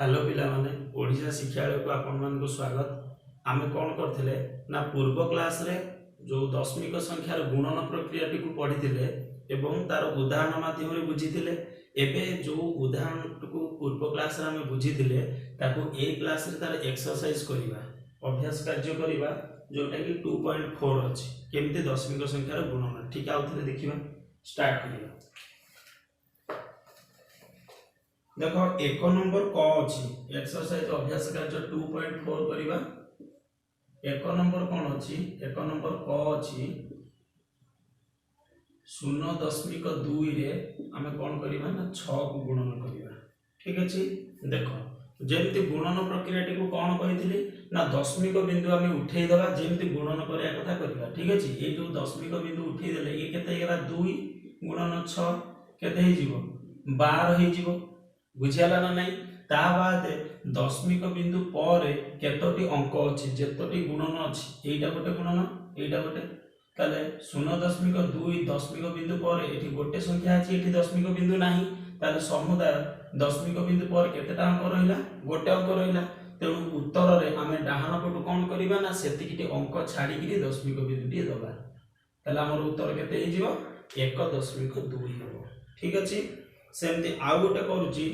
Hello पिला माने ओडिशा शिक्षालय को आपण मान को स्वागत। आमे कौन करथिले ना पूर्व क्लास रे जो दशमिक संख्यार गुणन प्रक्रिया टी को पढ़िथिले एवं तार उदाहरण माध्यम रे बुझिथिले। एबे जो उदाहरण को पूर्व क्लास रे आमे बुझिथिले ताको ए क्लास रे तार एक्सरसाइज करिवा अभ्यास कार्य करिवा जोटा कि 2.4 अछि केमते दशमिक संख्यार गुणन। ठीक आउथले देखिबा स्टार्ट करिवा। देखो एक नंबर क अछि एक्सरसाइज अभ्यास कार्य 2.4 करिवा। एक नंबर कोन अछि एक नंबर क अछि 0.2 रे आमे कोन करिवा ना 6 को गुणन करिवा। ठीक अछि देखो जेमति गुणन प्रक्रिया टी को कोन कहिथिली ना दशमिक बिंदु आमे उठेई दबा जेमति गुणन करिया कथा करिवा। ठीक अछि ए जो दशमिक बिंदु उठेई देले ए केते हेला 2 गुणन 6 केते हे जीवो 12 हे जीवो। बुझियाला ना नहीं ता बाद दशमिक बिंदु पर केतोटी अंक अछि जेतोटी गुणन अछि एटा गोटे गुणन एटा गोटे ताले 0.2 दशमिक बिंदु पर एठी गोटे संख्या अछि एठी दशमिक बिंदु नाही ताले समुदाय दशमिक बिंदु पर केतेटा अंक रहिला गोटे अंक रहिला। तेणु उत्तर रे आमे डाहाण पटु कोन करिबा ना सेतिकिटी अंक छाडी कि दशमिक बिंदु टी दबा ताले हमर उत्तर केते हे जिवो 1.2 हेबो। ठीक अछि सेमती आउ गोटे करूची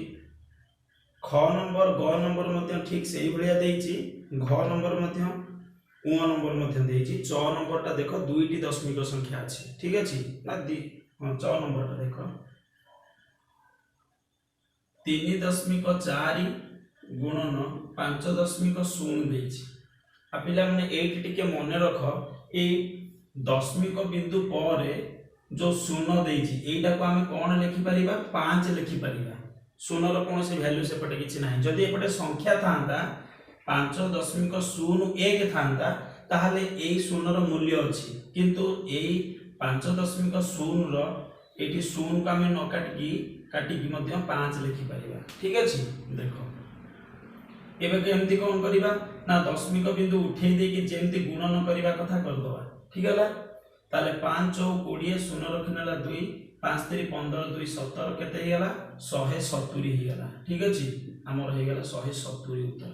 ख नंबर ग नंबर मध्य ठीक सेही भलिया देइची घ नंबर मध्य उ नंबर मध्य देइची च नंबर ता देखो दुईटी दशमिक संख्या अछि। ठीक अछि ना दी च नंबर ता देखो 3.4 गुणन 5.0 देइची। आ पिला माने एठी टिके मने रख ए दशमिक बिंदु पर जो 0 देइची एटा को हमें कोन लिखि परिबा 5 लिखि परिबा। 0 रो कोन से वैल्यू से पटे किछि नाही जदी एपटे संख्या थांता 5.01 थांता ताहले एई 0 रो मूल्य अछि किंतु एई 5.0 रो एठी 0 का हमें न काटी की मध्य 5 लिखि परिबा। ठीक अछि देखो एबे केमती कोन करिबा ना दशमिक बिंदु उठेई दे कि जेमती गुणन करिबा कथा कर दवा। ठीक हला ताले 5 × 20 0 रखनेला 2 5 3 15 2 17 केते हेला 170 हेला। ठीक अछि हमर हे गेला 170 उत्तर।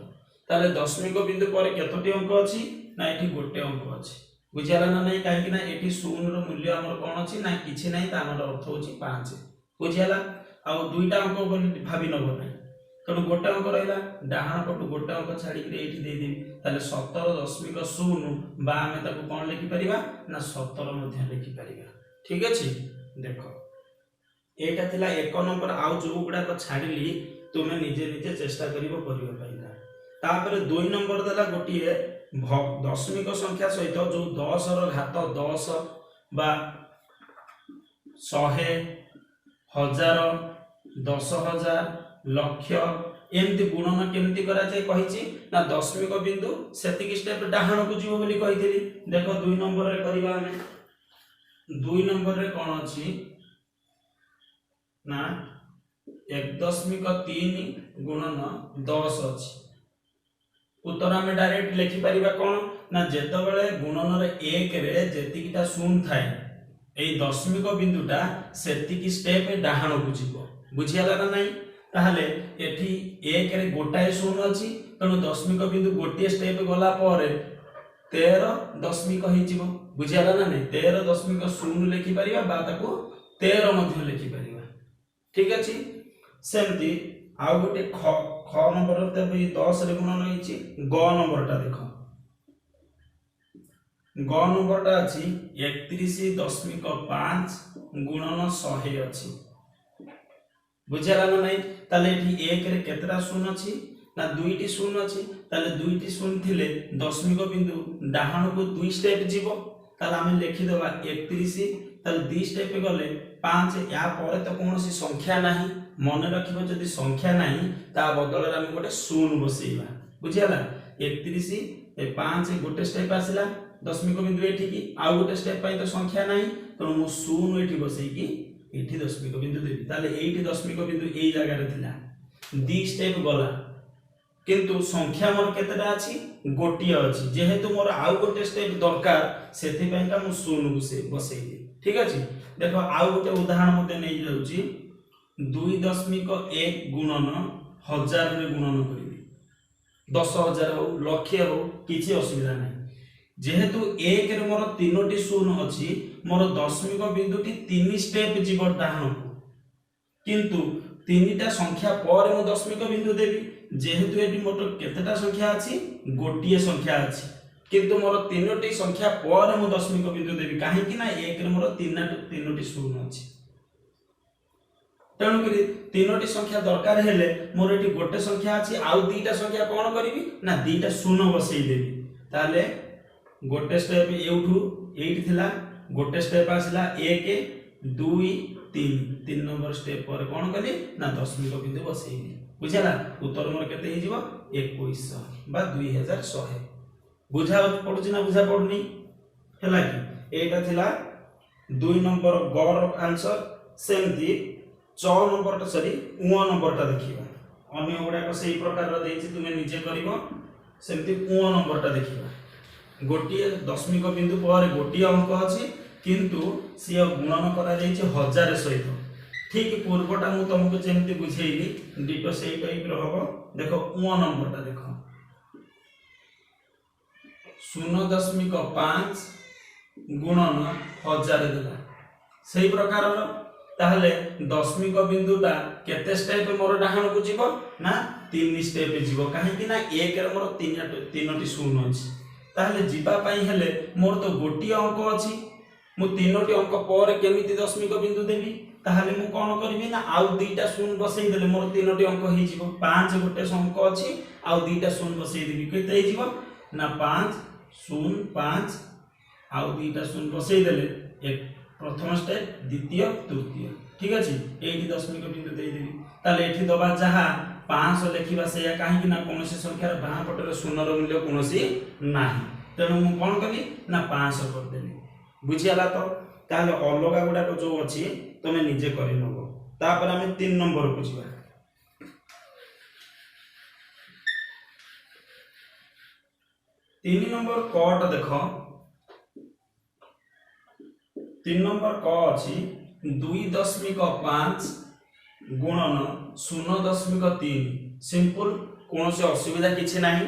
ताले दशमिक बिंदु पर केतोटी अंक अछि ना एठी गोटे अंक अछि। बुझियाला ना नै काहे कि ना एठी 0 रो मूल्य हमर कोन अछि ना किछि नै ता हमर अर्थ होछि 5। बुझियाला आ दुईटा अंक बोली भाबी नबो नै तनु गोटे अंक रहिला डाहाण पटु गोटे अंक छाडी कि एठी दे देबी ताले 17.0 बा हमें ताको कोन लिखि परिबा ना 17 मध्ये लिखि परिबा। ठीक अछि देखो एटा थिला एक नंबर आउ जो गुडा को छाडली तुमे निजे निजे चेष्टा करिवो परिबा पाइला। तापर 2 नंबर देला गोटिए दशमिक संख्या सहित जो 10 रो घात 10 बा 100 1000 10000 लक्ष एमती गुणन केमती करा जाय कहिछि ना दशमिक बिंदु सेतिकी स्टेप डाहाण को जीवो बोली कहिथिली। देखो 2 नंबर रे करिबा हमें 2 नंबर रे कोन अछि ना 1.3 गुणन 10 अछि। उत्तर हमें डायरेक्ट लिखि परिबा कोन ना जेतबेले गुणन रे 1 रे जेतिकीटा शून्य थाए एई दशमिक बिंदुटा सेतिकी स्टेप डाहाण को जीवो। बुझियाला ना नाही ताहले एठी 1 रे गोटाए शून्य अछि तनु दशमिक बिंदु गोटिए स्टेप गला परे 13 दशमिक हे जीवो। बुझियाला ना नाही 13.0 लिखि परिबा बा ताको 13 मध्ये लिखि परिबा। ठीक अछि सेमती आउ गोटे ख नंबर ते 10 रे गुणन होइछि। ग नंबर ता देखो ग नंबर ता अछि 31.5 गुणन 100 अछि। बुझियाला ना नाही ताले एठी 1 रे केतरा शून्य अछि ना दुईटी शून्य अछि ताले दुईटी शून्य थिले दशमिक बिंदु डाहाण को 2 स्टेप जीवो ताले हम लिखि देबा 31 ताले 2 स्टेप गले 5 या परे तो कोनोसी संख्या नाही मन रखिबो जदी संख्या नाही ता बदल रे हम गोटे शून्य बसेइबा। बुझियाला 31 ए 5 गोटे स्टेप आसिला दशमिक बिंदु एठी की आ गोटे स्टेप पई तो संख्या नाही तो मु शून्य एठी बसेइ की एठी दशमिक बिंदु देबी ताले एठी दशमिक बिंदु एई जगह रे थिला 2 स्टेप गला किंतु संख्या मोर केतेटा अछि गोटिए अछि जेहेतु मोर आउ गोटे स्टेप दरकार सेथि पई का मु शून्य बसेइ। ठीक अछि देखो आउ गोटे उदाहरण मते नै जाउची 2.1 गुणन हजार रे गुणन करी 10,000 हो लक्षे हो किसी असुविधा नहीं जेहेतु एक रे मोर तीनोटी शून्य अच्छी मोर दशमिक बिंदुटी 3 स्टेप जीव डाहन को किंतु 3टा संख्या पर मु दशमिक बिंदु देवी जेहेतु एटी मोर केतेटा संख्या अछि गोटिए संख्या अछि किंतु मोर 3टी संख्या पर मु दशमिक बिंदु देवी काहे कि ना एक रे मोर तीनोटी शून्य अछि तेणुक 3टी संख्या दरकार हेले मोर एटी गोटे संख्या अछि आउ दुईटा संख्या कोन करिवि ना दुईटा शून्य बसई देवी ताले गोटे स्टेप एउठू एइट थिला गोटे स्टेप आसला 1 2 3 नंबर स्टेप पर कोन कली ना दशमिक बिंदु बसईली बुझाला उत्तर मोर केते हे जीवो 2100 बा 2100 बुझा पडुची ना बुझा पडुनी हैला कि एटा थिला 2 नंबर गर आंसर सेमती 6 नंबर टा सॉरी 9 नंबर टा देखिबा अन्य गुडा को सही प्रकार रो देछि तुमे निजे करिवो सेमती 9 नंबर टा देखिबा गोटिए दशमिक बिंदु पर गोटिए अंक अछि किंतु सिया गुणन करा जाइछि 1000 सहित ठीक पूर्वटा मु तुमको जेमती बुझेइली डिटो सेही टाइप रो हबो देखो 9 नंबर टा देखो 0.5 गुणन 1000 देला सही प्रकार रो ताहले दशमिक बिंदुटा केते स्टेप मोर डाहन को जीवो ना 3 स्टेप जीवो काहे कि ना एक रे मोर तीनोटी शून्य अछि ताहले जीवा पई हेले मोर तो गोटी अंक अछि मु तीनोटी अंक पर केमिति दशमिक बिंदु देबी ताहले मु कोन करबी ना आउ दुईटा शून्य बसई देले मोर तीनोटी अंक हे जीवो 5 गोटे अंक अछि आउ दुईटा शून्य बसई देबी केते हे जीवो ना 5 0 5 आउ दुईटा शून्य बसई देले एक प्रथम स्टेप द्वितीय तृतीय ठीक अछि एठी दशमिक बिंदु देई देबी ताले एठी दबा जहा 500 लेखिबा सेया काहे कि ना कोनोसी संख्यार बाहा पटर शून्यर मूल्य कोनोसी नाही तेणु मु कोन कली ना 500 कर देली बुझियाला तो ताले अलगा गुडा को जो अछि तमे निजे करि नबो तापर हमें 3 नंबर को जिबा 3 नंबर कट देखो 3 नंबर क अछि 2.5 गुणन 0.3 सिंपल कोनोसी असुविधा किछि नाही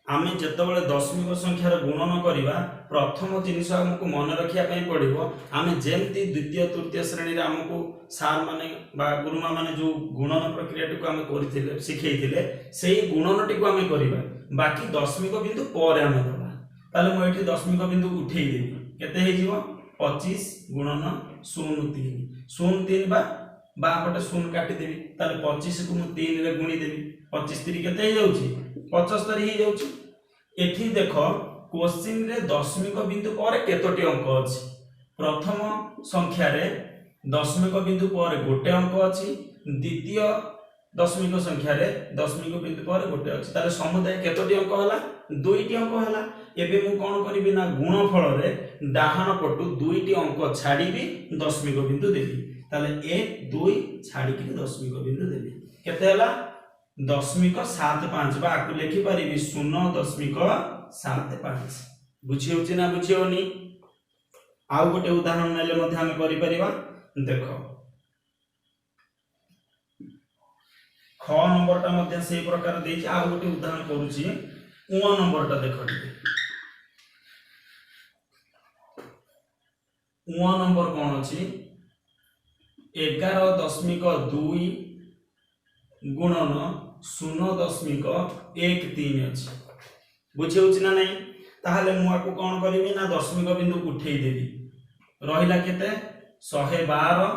आमे जेतेबेले दशमिक संख्यार गुणन करिबा प्रथम जिनिस हमकु मन रखिया पई पड़िबो आमे जेमती द्वितीय तृतीय श्रेणी रे हमकु सार माने बा गुरुमा माने जो गुणन प्रक्रिया टिको आमे करिथिले सिखैथिले सेही गुणनटी को आमे करिबा बाकी दशमिक बिंदु पर आमे दबा ताले म एठी दशमिक बिंदु उठेई देबी केते हे जीवो 25 गुणन 0.3 बा पटे 0 काटी देबी ताले 25 को मु 3 रे गुणी देबी 25 3 केते हे जाउची 75 हे जाउची एठी देखो क्वेश्चन रे दशमिक बिंदु पर केतोटी अंक अछि प्रथम संख्या रे दशमिक बिंदु पर गोटे अंक अछि द्वितीय दशमिक संख्या रे दशमिक बिंदु पर गोटे अछि ताले समुदाय केतोटी अंक हला दुईटी अंक हला एबे मु कोन करिबि ना गुणफल रे डाहाण पटु दुईटी अंक छाडीबी दशमिक बिंदु देबी ताले 1 2 छाडी कि दशमिक बिंदु देबी केते हला 0.75 बा आकु लेखि परिबि 0.75 बुझी होची ना बुझी होनी आउ गोटे उदाहरण नेले मध्ये हम करि परिबा देखो ख नंबर टा मध्ये सेही प्रकार देछि आउ गोटे उदाहरण करूची उ नंबर टा देखो उ नंबर कोन अछि 11.2 गुणन 0.13 अछि बुझी होची ना नहीं ताहले मु आकु कोन करबी ना दशमिक बिंदु उठेई देबी रहिला केते 112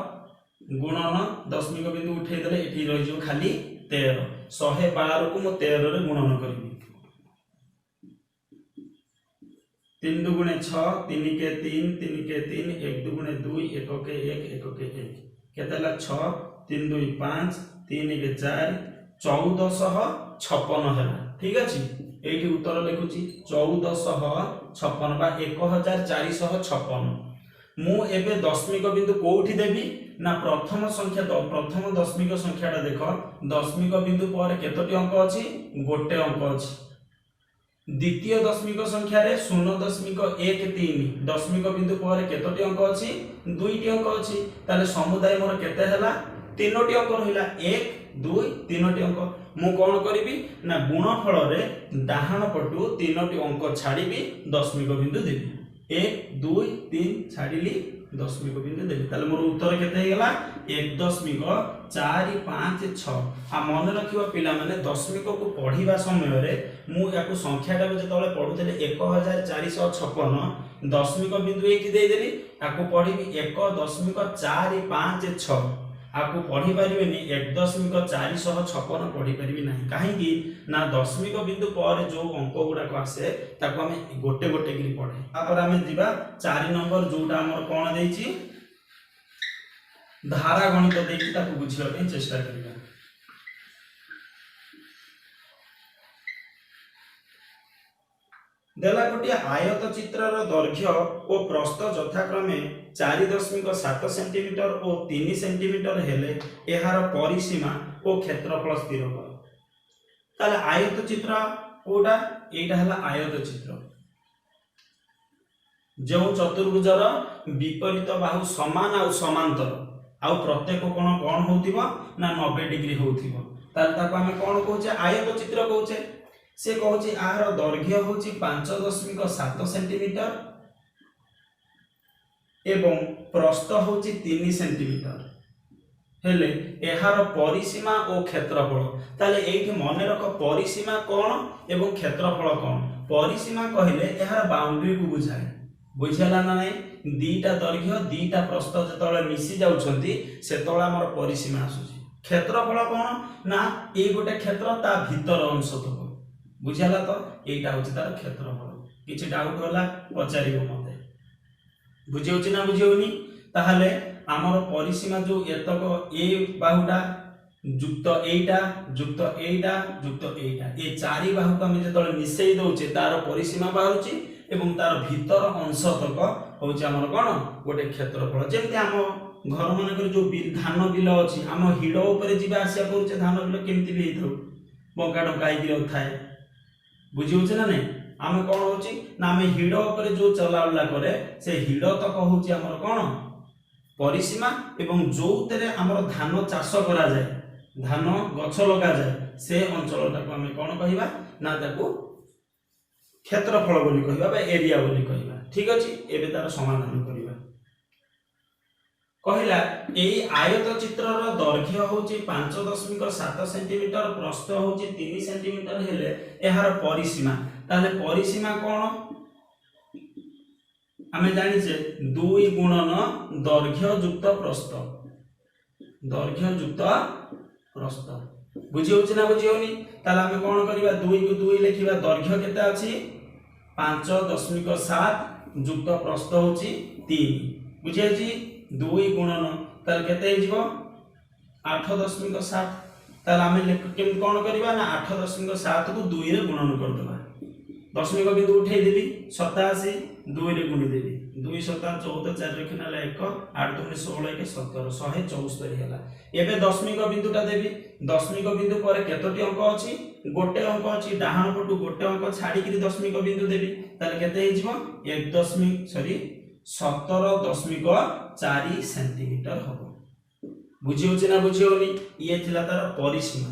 गुणन दशमिक बिंदु उठेई देले एठी रहि जो खाली 13 112 को मु 13 रे गुणन करबी 3 दुगुणे 6 3 के 3 3 के 3 1 दुगुणे 2 1 के 1 1 के 1 केतेला 6 3 2 5 3 के 4 1456 हैला ठीक अछि एठी उत्तर लिखुची 1456 बा 1456 मु एबे दशमिक बिंदु कोठी देबी ना प्रथम संख्या तो प्रथम दशमिक संख्याटा देखो दशमिक बिंदु पर केतोटी अंक अछि गोटे अंक अछि द्वितीय दशमिक संख्या रे 0.13 दशमिक बिंदु पर केतोटी अंक अछि दुईटी अंक अछि ताले समुदाय मोर केते हैला तीनोटी अंक रहिला 1 2 तीनोटी अंक मु कोन करिवि ना गुणफल रे डाहाण पटु तीनोटी अंक छाड़ीबि दशमिक बिंदु देबि 1 2 3 छाड़िली दशमिक बिंदु देबि ताले मोर उत्तर केते हे गेला 1.456 आ मन रखिबा पिला माने दशमिक को पढिबा समय रे मु याकु संख्या टा जेतले पढुतले 1456 दशमिक बिंदु एक दे देली याकु पढिबि 1.456 आपको पढ़ी पारिबेनी 1.456 पढ़ी पारिबी नाही काहेकि ना दशमिक बिंदु पर जो अंक गुडा को आसे ताको हमें गोटे गोटे गिरी पढ़े तापर हमें दिबा 4 नंबर जोटा हमर कोन देइची धारा गणित देइची ताको बुझिबा पे चेष्टा करिबा देला गोटे आयत चित्रर दैर्घ्य और प्रस्थ यथाक्रमे 4.7 सेंटीमीटर और 3 सेंटीमीटर हेले एहार परिसीमा और क्षेत्रफल स्थिर कर ताले आयत चित्र कोडा एटा हला आयत चित्र जो चतुर्भुजर विपरीत बाहु समान आ समांतर आ प्रत्येक कोण कोन होतिबो ना 90 डिग्री होतिबो ताले ताको हमें कोन कहूचे आयत चित्र कहूचे से कहूची आहार दैर्घ्य होची 5.7 सेंटीमीटर एवं प्रस्थ होची 3 सेंटीमीटर हेले एहार परिसीमा और क्षेत्रफल ताले एठी मने रख परिसीमा कोन एवं क्षेत्रफल कोन परिसीमा कहिले एहार बाउंड्री को बुझाए बुझला ना नै दीटा दैर्घ्य दीटा प्रस्थ जतले मिसी जाउछंती सेतळे हमर परिसीमा आसुची क्षेत्रफल कोन ना ए गोटे क्षेत्र ता भीतर अंश तक बुझला तो एटा होची तार क्षेत्रफल किछि डाउट होला पचारिबो मते बुझियोची ना बुझियोनी ताहाले हमर परिसीमा जो एतक ए बाहुटा युक्त एटा युक्त एटा युक्त एटा ए चारि बाहु को हम जेतले मिसेई दोचे तार परिसीमा बाहुची एवं तार भीतर अंश तक होची हमर कोन गोटे क्षेत्रफल जेमते हम घर मानकर जो धान बिल अछि हम हिडो ऊपर जिबा आसिया करूचे धान बिल केमति भी हेथौ बंका डकाई दियो थाए बुझियोचे ना नै आमे कोन होची ना आमे हिडो ऊपर जो चलाउला करे से हिडो तक होची हमर कोन परिसीमा एवं जोतेरे हमर धान चाष करा जाय धान गछ लगा जाय से अंचलटा को आमे कोन कहिबा ना ताको क्षेत्रफल बोली कहिबा बा एरिया बोली कहिबा ठीक अछि एबे तार समाधान करिबा कहिला एई आयत चित्रर दैर्घ्य होची 5.7 सेंटीमीटर प्रस्थ होची 3 सेंटीमीटर हेले एहार परिसीमा ताले परिसीमा कोन हमें जानि छे 2 गुणन दैर्घ्य युक्त प्रस्थ दैर्घ्य युक्त प्रस्थ बुझियोछि ना बुझियोनी ताले हमें कोन करिबा 2 को 2 लिखिबा दैर्घ्य केते अछि 5.7 युक्त प्रस्थ होची 3 बुझियोछि 2 गुणन ताले केते हिजबो 8.7 ताले हमें केम कोन करिबा ना 8.7 को 2 रे गुणन कर देबा दशमिक बिंदु उठै देबी 87 2 रे गुणी देबी 2 7 14 4 रे खनाला 1 8 2 16 1 17 174 हैला एबे दशमिक बिंदुटा देबी दशमिक बिंदु पर केतोटी अंक अछि गोटे अंक अछि डाहाण पटु गोटे अंक छाडी कि दशमिक बिंदु देबी ताले केते हिजबो 17.4 सेंटीमीटर हबो बुझियोछि ना बुझियोनी ये थिला तार परिसीमा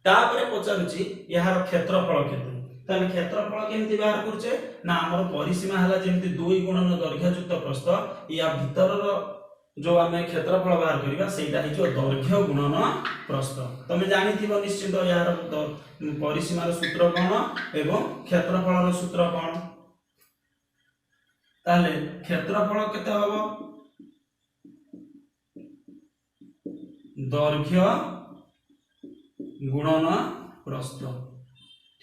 तापरे पचारुछि यार क्षेत्रफल केते ताले क्षेत्रफल केमति बाहर करछे ना हमर परिसीमा हला जेमति 2 गुणन दैर्घ्य युक्त प्रस्थ या भीतरर जो हमें क्षेत्रफल बाहर करिबा सेटा हिजो दैर्घ्य गुणन प्रस्थ तमे जानि थिबो निश्चित यार परिसीमार सूत्र कोन एवं क्षेत्रफलर सूत्र कोन ताले क्षेत्रफल केते हबो दैर्घ्य गुणन प्रस्थ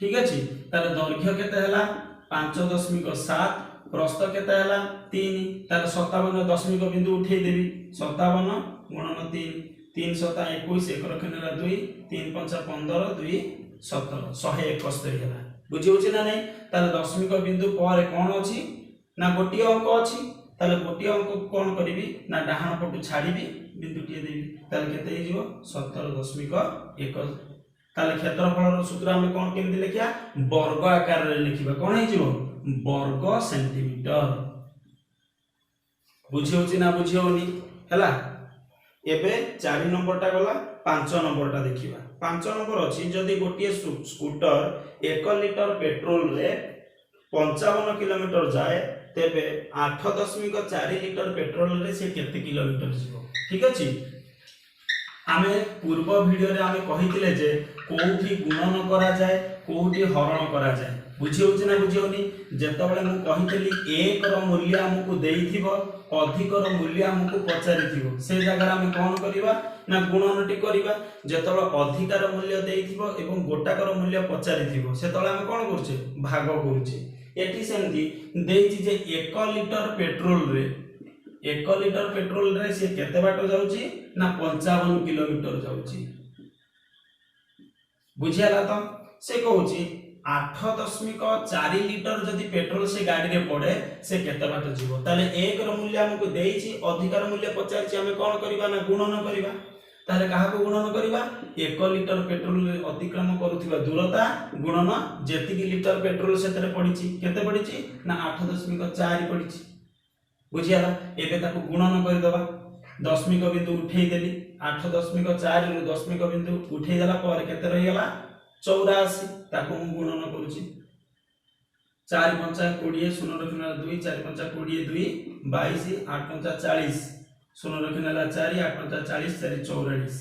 ठीक अछि ताले दैर्घ्य केते हला 5.7 प्रस्थ केते हला 3 ताले 57 दशमिक बिंदु उठै देबी 57 गुणन 3 3 7 21 1 रखनेला 2 3 5 15 2 17 171 हला बुझियोछि ना नै ताले दशमिक बिंदु पर कोन अछि ना गोटी अंक अछि ताले गोटी अंक कोन करिवि ना डाहाण पटु छाडीबी बिंदुटी देबी ताले केते हिजो 17.1 ताले क्षेत्रफलर सूत्र हम कोन केमति लिखिया वर्ग आकार रे लिखिबा कोन हिजो वर्ग सेंटीमीटर बुझियोछि ना बुझियोनी हला एबे 4 नंबरटा गला 5 नंबरटा देखिबा 5 नंबर अछि जदि गोटिए स्कूटर 1 लिटर पेट्रोल रे 55 किलोमीटर जाए तेबे 8.4 लिटर पेट्रोल रे से केते किलोमीटर जीवो ठीक अछि आमे पूर्व वीडियो रे आमे कहिथिले जे कोउठी गुणन करा जाए कोउठी हरण करा जाए बुझी होछि ना बुझी होनी जेतबेले मु कहिथिली 1 रो मूल्य हमकु देइथिबो अधिक रो मूल्य हमकु पचारिथिबो से जगह आमे कोन करिबा ना गुणनटी करिबा जेतबेले अधिक रो मूल्य देइथिबो एवं गोटाक रो मूल्य पचारिथिबो सेतबेले आमे कोन करछे भाग करछे एठी सेमती देइछि जे 1 लिटर पेट्रोल रे 1 लिटर पेट्रोल रे से केते बाट जाउची ना 55 किलोमीटर जाउची बुझियाला तो से कहूची 8.4 लिटर जदि पेट्रोल से गाड़ी रे पड़े से केते बाट जीवो ताले 1 रो मूल्य हमको देइछि अधिकार मूल्य पचारछि हमें कोन करबा ना गुणन करबा ताले काहा को गुणन करबा 1 लिटर पेट्रोल रे अतिक्रम करूथिबा दूरता गुणन जेति की लिटर पेट्रोल सेतरे पड़िछि केते पड़िछि ना 8.4 पड़िछि बुझियाला एबे ताको गुणन कर दबा दशमिक बिंदु उठेई देली 8.4 रु दशमिक बिंदु उठेई देला पर केते रहि गेला 84 ताको मु गुणन करूची 4 5 20 0 रखना 2 4 5 20 2 22 8 5 40 0 रखना 4 8 5 40 4 44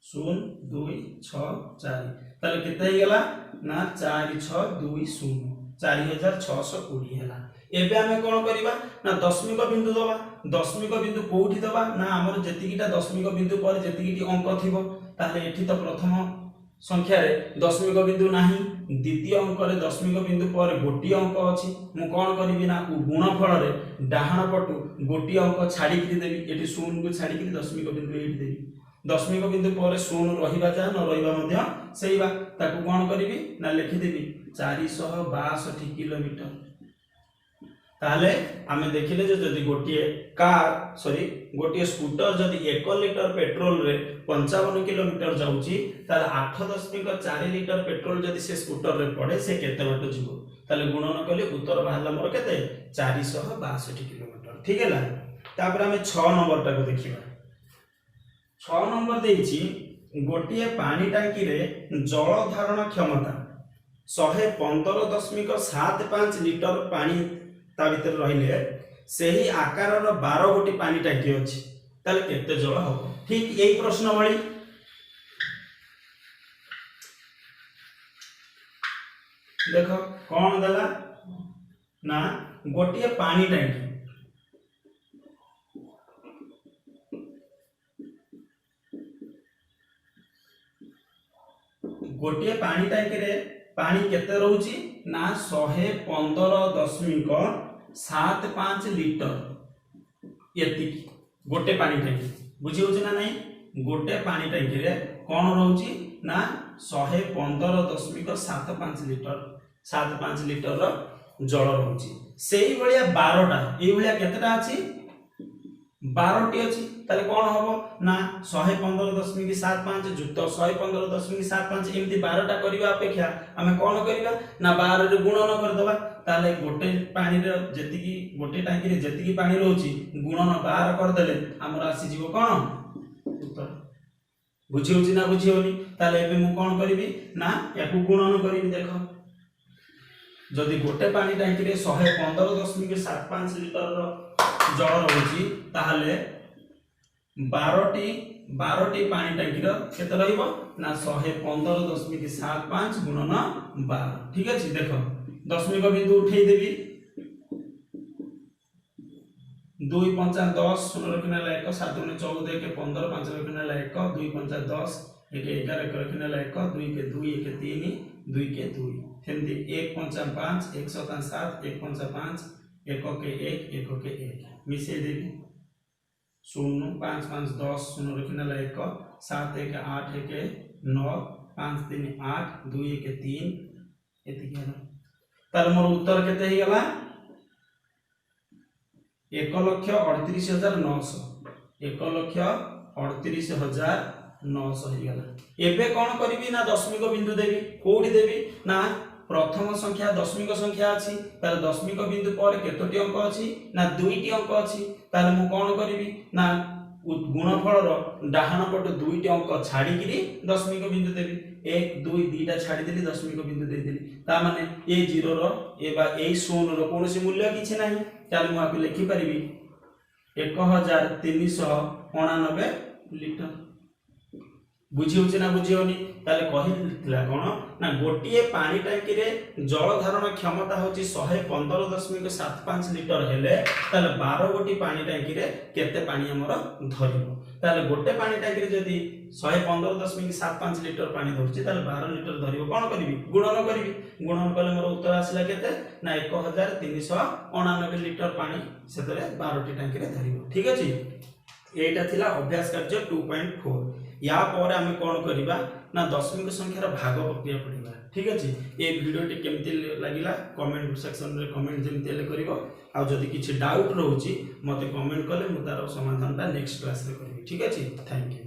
0 2 6 4 ताले केते हि गेला ना 4 6 2 0 4620 हैला एबे हमें कोन करिबा ना दशमिक बिंदु दबा दशमिक बिंदु कोठी दबा ना हमर जतिकिटा दशमिक बिंदु पर जतिकिटी अंक थिबो ताले एठी तो प्रथम संख्या रे दशमिक बिंदु नाही द्वितीय अंक रे दशमिक बिंदु पर गोटी अंक अछि मु कोन करिबि ना गुणफल रे डाहाण पटु गोटी अंक छाडी कि देबी एठी 0 को छाडी कि दशमिक बिंदु एठी देबी दशमिक बिंदु पर 0 रहिबा जा न रहिबा मध्य सेइबा ताकू कोन करिबि ना लिखि देबी 462 किलोमीटर ताले आमे देखिले जे जदि गोटिए गोटिए स्कूटर जदि 1 लिटर पेट्रोल रे 55 किलोमीटर जाउची ताले 8.4 लिटर पेट्रोल जदि से स्कूटर रे पड़े से केते बाट जीवो ताले गुणन कले उत्तर बाहरला मोर केते 462 किलोमीटर ठीक है ला तापर आमे 6 नंबर टा को देखिबा 6 नंबर देइची गोटिए पानी टांकी रे जल धारण क्षमता 115.75 लिटर पानी ता भीतर रहिले सेही आकार रो 12 गोटी पानी टांकी अछि ताले केते जल हो ठीक एई प्रश्न भली देखो कोन देला ना गोटिए पानी टांकी गोटिए पानी टांकी रे पानी केते रहउची ना 115.75 लिटर यति गोटे पानी टंकी बुझी होची ना नहीं गोटे पानी टंकी रे कोन रहउची ना 115.75 लिटर 75 लिटर रो जल रहउची सेही भलिया 12टा एई भलिया केतेटा अछि 12टी अछि ताले कोन हबो ना 115.75 जुक्त 115.75 एमती 12टा करिबा अपेक्षा हमें कोन करिबा ना 12 रे गुणन कर दबा ताले गोटे पानी रे जेतिकी गोटे टांकी रे जेतिकी पानी रहउची गुणन 12 कर देले हमर आसी जीवो कोन उत्तर बुझी होची ना बुझी होनी ताले एबे मु कोन करिवि ना याकू गुणन करिवि देखो जदि गोटे पानी टांकी रे 115.75 लिटर रो जल रहउची ताहले 12टी पानी टांकी रो केते रहइबो ना 115.75 गुणन 12 ठीक अछि देखो दशमिक बिंदु उठेई देबी 2 5 10 0 रखना 1 7 14 1 15 5 रखना 1 2 5 10 1 11 रखना 1 2 के 2 1 3 2 के 2 सेमती 1 5 5 1 7 7 1 5 5 1 के 1 1 के 1 मिसे देबी 0 5 5 10 0 रखना 1 7 1 8 1 9 5 3 8 2 1 3 एति गेला तार मोर उत्तर केते हे गेला 1,38,900 1,38,900 हे गेला एबे कोन करबी ना दशमिक बिंदु देबी कोठी देबी ना प्रथम संख्या दशमिक संख्या अछि तार दशमिक बिंदु पर केतोटी अंक अछि ना दुईटी अंक अछि ताले मु कोन करबी ना गुणफल डाहाण पट दुईटी अंक छाड़ी दशमिक बिंदु देवी 1 2 दुईटा छाड़ीदेली दशमिक बिंदु देदेली ता माने ए 0 रो ए बा ए 0 रो कोनोसी मूल्य किछि नाही ताले मु आपे लिखि परिबी 1389 लिटर बुझी होछि ना बुझी होनी ताले कहिला कोन ना गोटिए पानी टंकी रे जल धारण क्षमता होछि 115.75 लिटर हेले ताले 12 गोटी पानी टंकी रे केते पानी हमर धरिबो ताले गोटे पानी टंकी रे जदी 115.75 लिटर पानी धरछि ताले 12 लिटर धरिबो कोन करबी गुणन कले मोर उत्तर आसिला केते ना 1389 लिटर पानी सेतरे 12 टी टंकी रे धरिबो ठीक अछि एटा थिला अभ्यास कार्य 2.4 या पर आमे कोन करिबा ना दशमिक संख्यार भाग प्रक्रिया पढिबा ठीक अछि ए वीडियो टी केमति लागिला कमेंट सेक्शन रे कमेंट जेमति ले करिवो आ जदी किछि डाउट रहउची मते कमेंट कले मु तार समाधान ता नेक्स्ट क्लास रे करबी ठीक अछि थैंक यू।